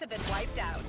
have been wiped out.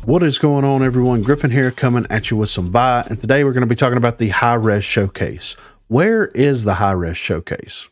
What is going on, everyone? Griffin here, coming at you with some Vi, and today we're going to be talking about the Hi-Rez Showcase. Where is the Hi-Rez Showcase?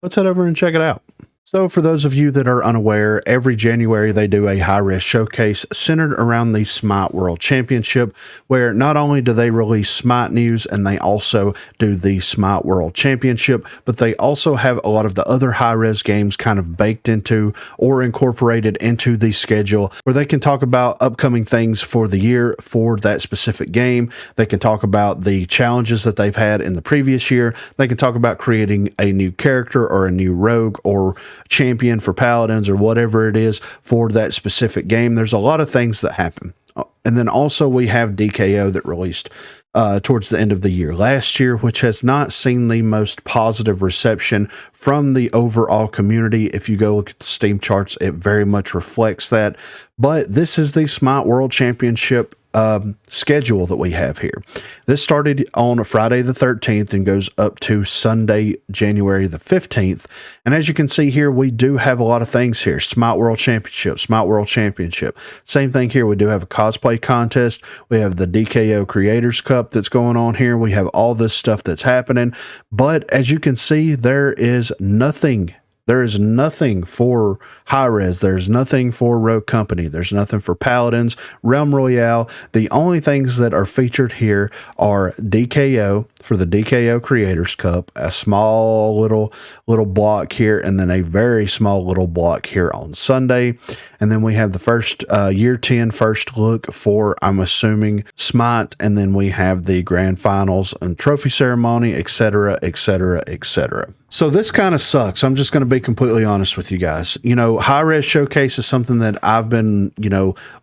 Let's head over and check it out. So for those of you that are unaware, every January they do a Hi-Rez Showcase centered around the Smite World Championship, where not only do they release Smite news and they also do the Smite World Championship, but they also have a lot of the other Hi-Rez games kind of baked into or incorporated into the schedule, where they can talk about upcoming things for the year for that specific game. They can talk about the challenges that they've had in the previous year. They can talk about creating a new character or a new rogue or champion for paladins or whatever it is for that specific game. There's a lot of things that happen. And then also we have DKO that released towards the end of the year last year, which has not seen the most positive reception from the overall community. If you go look at the Steam charts, it very much reflects that. But this is the Smite World Championship schedule that we have here. This started on Friday the 13th and goes up to Sunday, January the 15th. And as you can see here, we do have a lot of things here. Smite World Championship, Smite World Championship. Same thing here. We do have a cosplay contest. We have the DKO Creators Cup that's going on here. We have all this stuff that's happening. But as you can see, there is nothing. There is nothing for Hi-Rez. There's nothing for Rogue Company. There's nothing for Paladins, Realm Royale. The only things that are featured here are DKO for the DKO Creators Cup, a small little block here, and then a very small little block here on Sunday. And then we have the first year 10 first look for, I'm assuming, Smite, and then we have the grand finals and trophy ceremony, etc., etc., etc. So this kind of sucks. I'm just going to be completely honest with you guys. You know, Hi-Rez Showcase is something that I've been,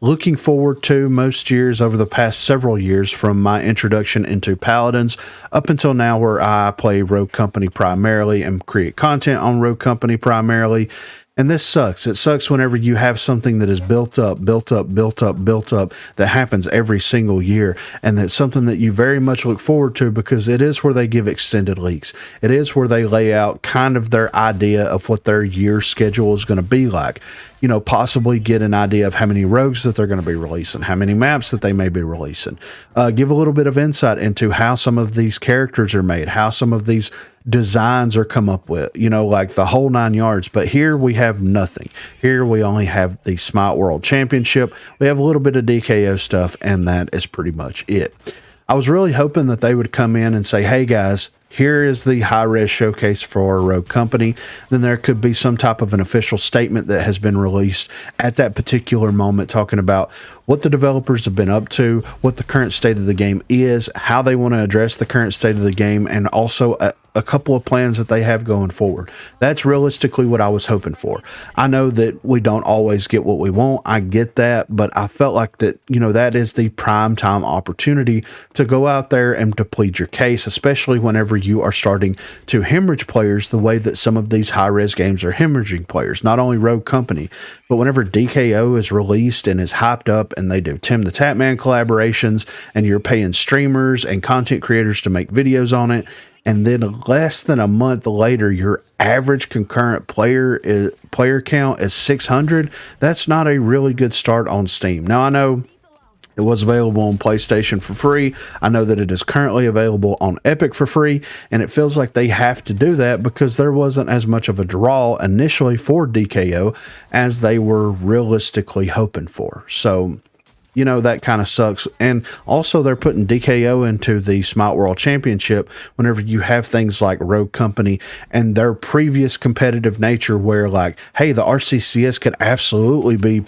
looking forward to most years over the past several years, from my introduction into Paladins up until now, where I play Rogue Company primarily and create content on Rogue Company primarily. And this sucks. It sucks whenever you have something that is built up, that happens every single year. And that's something that you very much look forward to, because it is where they give extended leaks. It is where they lay out kind of their idea of what their year schedule is going to be like. You know, possibly get an idea of how many rogues that they're going to be releasing, how many maps that they may be releasing. Give a little bit of insight into how some of these characters are made, how some of these designs are come up with, like the whole 9 yards. But here we have nothing. Here we only have the Smite World Championship. We have a little bit of DKO stuff, and that is pretty much it. I was really hoping that they would come in and say, hey guys, here is the Hi-Rez Showcase for Rogue Company. Then there could be some type of an official statement that has been released at that particular moment, talking about what the developers have been up to, what the current state of the game is, how they want to address the current state of the game, and also a couple of plans that they have going forward. That's realistically what I was hoping for. I know that we don't always get what we want. I get that, but I felt like that, that is the prime time opportunity to go out there and to plead your case, especially whenever you are starting to hemorrhage players the way that some of these Hi-Rez games are hemorrhaging players. Not only Rogue Company, but whenever DKO is released and is hyped up, and they do Tim the Tatman collaborations, and you're paying streamers and content creators to make videos on it, and then less than a month later, your average concurrent player count is 600. That's not a really good start on Steam. Now, I know it was available on PlayStation for free. I know that it is currently available on Epic for free, and it feels like they have to do that because there wasn't as much of a draw initially for DKO as they were realistically hoping for. So, that kind of sucks. And also, they're putting DKO into the Smite World Championship whenever you have things like Rogue Company and their previous competitive nature, where like, hey, the RCCS could absolutely be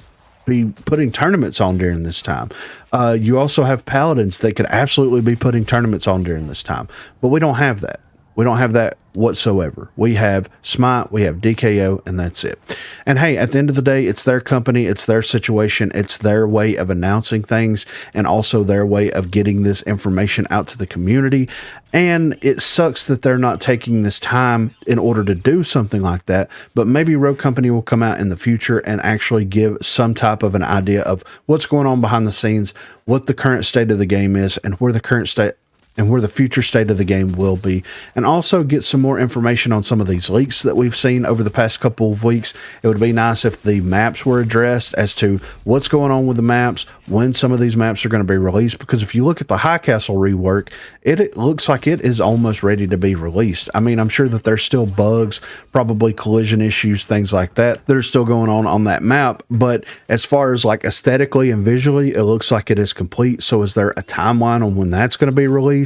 putting tournaments on during this time. You also have Paladins that could absolutely be putting tournaments on during this time, but we don't have that. We don't have that whatsoever. We have Smite, we have DKO, and that's it. And hey, at the end of the day, it's their company, it's their situation, it's their way of announcing things, and also their way of getting this information out to the community. And it sucks that they're not taking this time in order to do something like that. But maybe Rogue Company will come out in the future and actually give some type of an idea of what's going on behind the scenes, what the current state of the game is, and where the current state and where the future state of the game will be, and also get some more information on some of these leaks that we've seen over the past couple of weeks. It would be nice if the maps were addressed as to what's going on with the maps, when some of these maps are going to be released, because if you look at the High Castle rework, it looks like it is almost ready to be released. I mean, I'm sure that there's still bugs, probably collision issues, things like that are still going on that map, but as far as like aesthetically and visually, it looks like it is complete. So is there a timeline on when that's going to be released?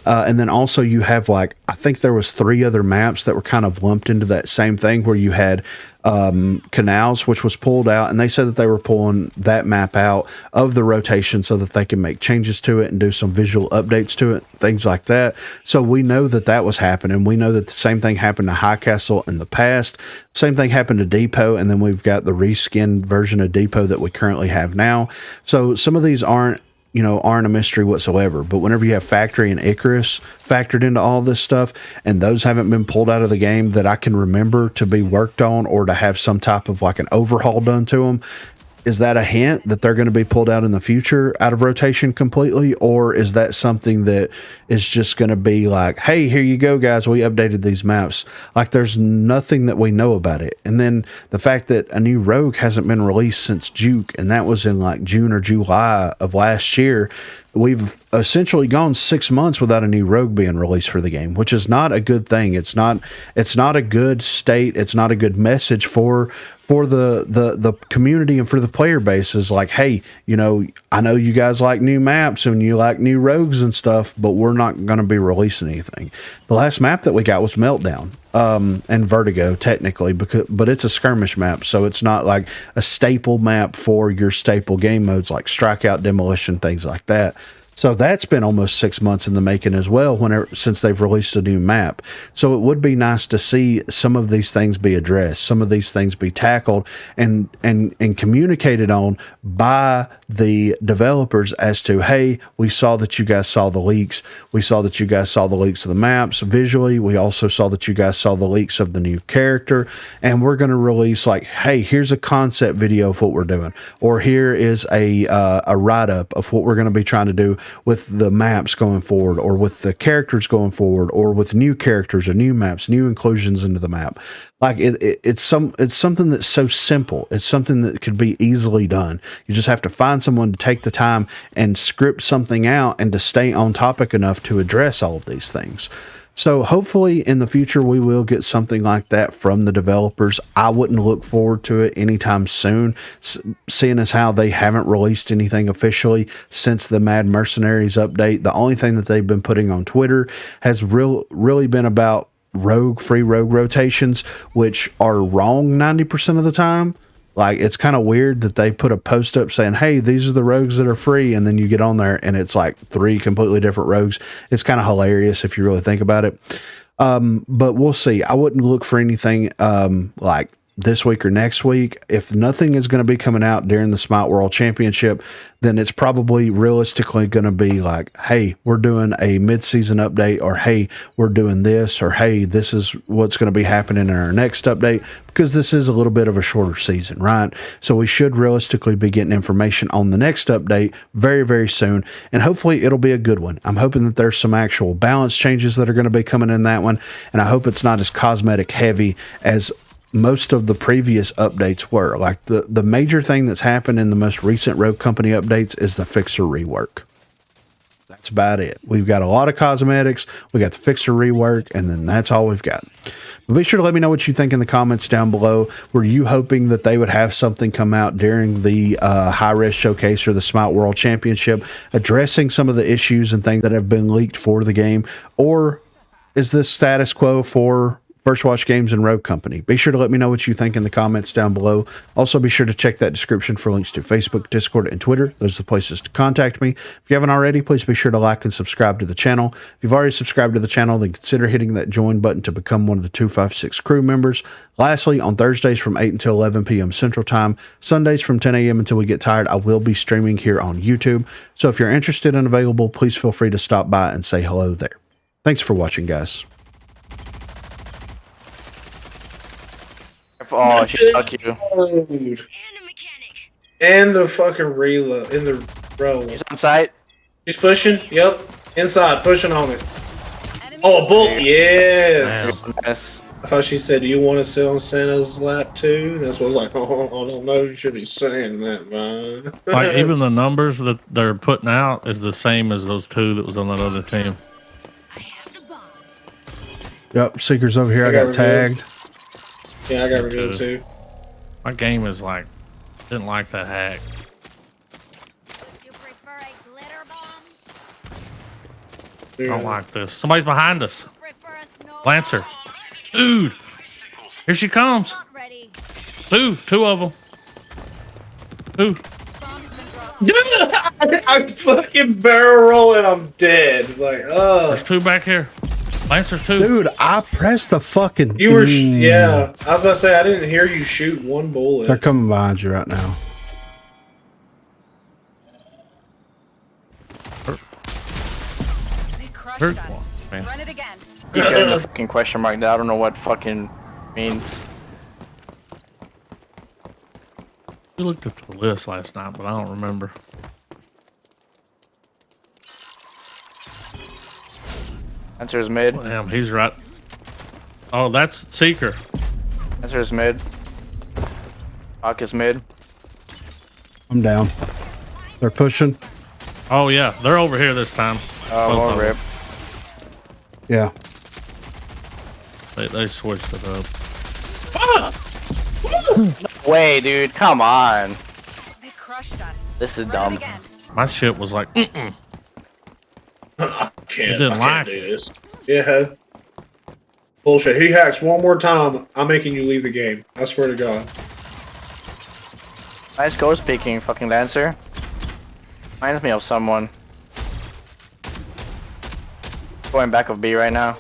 And then also you have, like, I think there was 3 other maps that were kind of lumped into that same thing, where you had Canals, which was pulled out, and they said that they were pulling that map out of the rotation so that they can make changes to it and do some visual updates to it, things like that. So we know that that was happening. We know that the same thing happened to High Castle in the past. Same thing happened to Depot, and then we've got the reskinned version of Depot that we currently have now. So some of these aren't a mystery whatsoever. But whenever you have Factory and Icarus factored into all this stuff, and those haven't been pulled out of the game that I can remember to be worked on or to have some type of like an overhaul done to them, is that a hint that they're going to be pulled out in the future out of rotation completely? Or is that something that is just going to be like, hey, here you go, guys, we updated these maps? Like, there's nothing that we know about it. And then the fact that a new Rogue hasn't been released since Juke, and that was in like June or July of last year. We've essentially gone 6 months without a new Rogue being released for the game, which is not a good thing. It's not a good state. It's not a good message for the community and for the player base. Is like, hey, I know you guys like new maps and you like new rogues and stuff, but we're not going to be releasing anything. The last map that we got was Meltdown and Vertigo, technically, but it's a skirmish map, so it's not like a staple map for your staple game modes like Strikeout, Demolition, things like that. So that's been almost 6 months in the making as well, since they've released a new map. So it would be nice to see some of these things be addressed, some of these things be tackled and communicated on by the developers as to, hey, we saw that you guys saw the leaks. We saw that you guys saw the leaks of the maps visually. We also saw that you guys saw the leaks of the new character, and we're going to release, like, hey, here's a concept video of what we're doing, or here is a write-up of what we're going to be trying to do with the maps going forward, or with the characters going forward, or with new characters or new maps, new inclusions into the map. Like, it's something that's so simple. It's something that could be easily done. You just have to find someone to take the time and script something out and to stay on topic enough to address all of these things. So hopefully in the future we will get something like that from the developers. I wouldn't look forward to it anytime soon, seeing as how they haven't released anything officially since the Mad Mercenaries update. The only thing that they've been putting on Twitter has really been about free rogue rotations, which are wrong 90% of the time. Like, it's kind of weird that they put a post up saying, hey, these are the rogues that are free, and then you get on there and it's like 3 completely different rogues. It's kind of hilarious if you really think about it. But we'll see. I wouldn't look for anything like this week or next week. If nothing is going to be coming out during the Smite World Championship, then it's probably realistically going to be like, hey, we're doing a mid-season update, or hey, we're doing this, or hey, this is what's going to be happening in our next update, because this is a little bit of a shorter season, right? So we should realistically be getting information on the next update very, very soon, and hopefully it'll be a good one. I'm hoping that there's some actual balance changes that are going to be coming in that one, and I hope it's not as cosmetic heavy as most of the previous updates were. Like, the major thing that's happened in the most recent Rogue Company updates is the Fixer rework. That's about it. We've got a lot of cosmetics, we got the Fixer rework, and then that's all we've got. But be sure to let me know what you think in the comments down below. Were you hoping that they would have something come out during the Hi-Rez Showcase or the Smite World Championship addressing some of the issues and things that have been leaked for the game? Or is this status quo for First Watch Games, and Rogue Company. Be sure to let me know what you think in the comments down below. Also, be sure to check that description for links to Facebook, Discord, and Twitter. Those are the places to contact me. If you haven't already, please be sure to like and subscribe to the channel. If you've already subscribed to the channel, then consider hitting that join button to become one of the 256 crew members. Lastly, on Thursdays from 8 until 11 p.m. Central Time, Sundays from 10 a.m. until we get tired, I will be streaming here on YouTube. So if you're interested and available, please feel free to stop by and say hello there. Thanks for watching, guys. Oh, she stuck you. And the fucking reload in the row. He's on site. She's pushing. Yep. Inside, pushing on it. Oh, a bullet. Yes. Yes. I thought she said, "Do you want to sit on Santa's lap too?" That's what I was like. Oh, I don't know. You should be saying that, man. Like even the numbers that they're putting out is the same as those two that was on that other team. Yep, Seeker's over here. I got tagged. Yeah, I got revealed too. My game is like, didn't like that hack. You prefer a glitter bomb? I don't like this. Somebody's behind us. Prefer a snow Lancer. Dude. Here she comes. Not ready. Two of them. Two. Bomb's been dropped. I'm fucking barrel rolling. I'm dead. Like, There's two back here. Lancer's two. Dude, I pressed the fucking... You were, yeah. I was about to say, I didn't hear you shoot one bullet. They're coming behind you right now. They crushed Hurt us. one, man. Run it again. Keep getting the fucking question mark there. I don't know what fucking means. We looked at the list last night, but I don't remember. Answer is mid. Damn, he's right. Oh, that's Seeker. Answer is mid. Hawk is mid. I'm down. They're pushing. Oh yeah, they're over here this time. Oh, Both more of rip. Yeah. They switched it up. Way, dude. Come on. They crushed us. This is Run dumb. it again. My shit was like, I can't, didn't I like can't do this. Yeah. Bullshit. He hacks one more time, I'm making you leave the game. I swear to God. Nice ghost peeking, fucking Lancer. Reminds me of someone. Going back of B right now.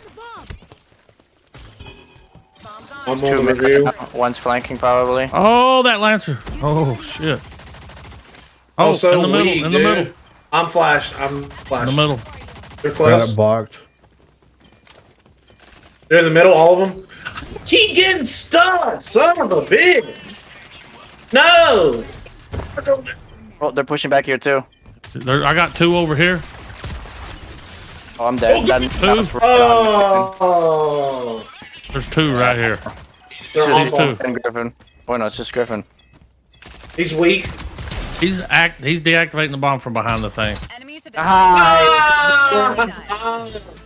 I'm Two on the mid review. right now. One's flanking probably. oh, that Lancer. Oh shit. Oh, Also, in the middle, weak, in the dude. middle, I'm flashed. I'm in the flashed. middle. They're Got close. it blocked. They're in the middle, all of them. Keep getting stuck, son of a bitch. No. Oh, they're pushing back here too. I got two over here. Oh, I'm dead. That was right on. Oh. There's two right here. They're on These ball. two. Griffin. Oh no, it's just Griffin. He's weak. He's deactivating the bomb from behind the thing. Enemies have been Ah.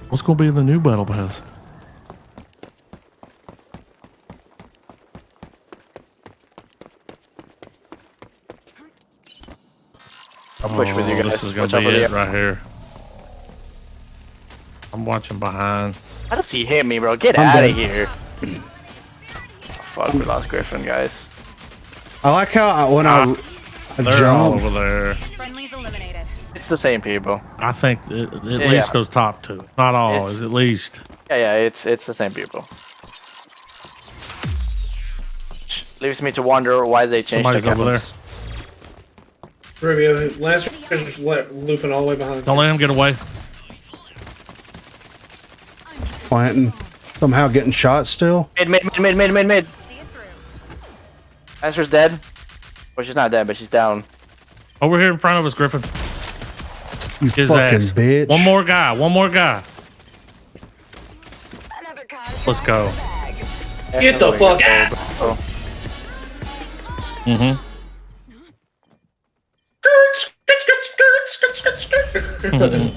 What's gonna be the new battle pass? I'll push with you guys. This is Watch gonna out be for it the- right here. I'm watching behind. How does he hit me, bro? Get I'm out dead. of here. Oh, fuck, we lost Griffin, guys. I like how when I They're all jump. over there. friendlies eliminated. It's the same people. I think at Yeah. least those top two. Not all, It's- is at least. Yeah, it's the same people. Leaves me to wonder why they changed Somebody's the over there. weapons. Rubio, Lancer is looping all the way behind. Don't let him get away. Planting. Somehow getting shot still. Mid. See it through. Answer's dead. Well, she's not dead, but she's down. Over here in front of us, Griffin. You His fucking ass. bitch. One more guy. Another contract. Let's go. Get the fuck out. Oh, Mm-hmm. Skirt, skirt, skirt, skirt, skirt, skirt, skirt.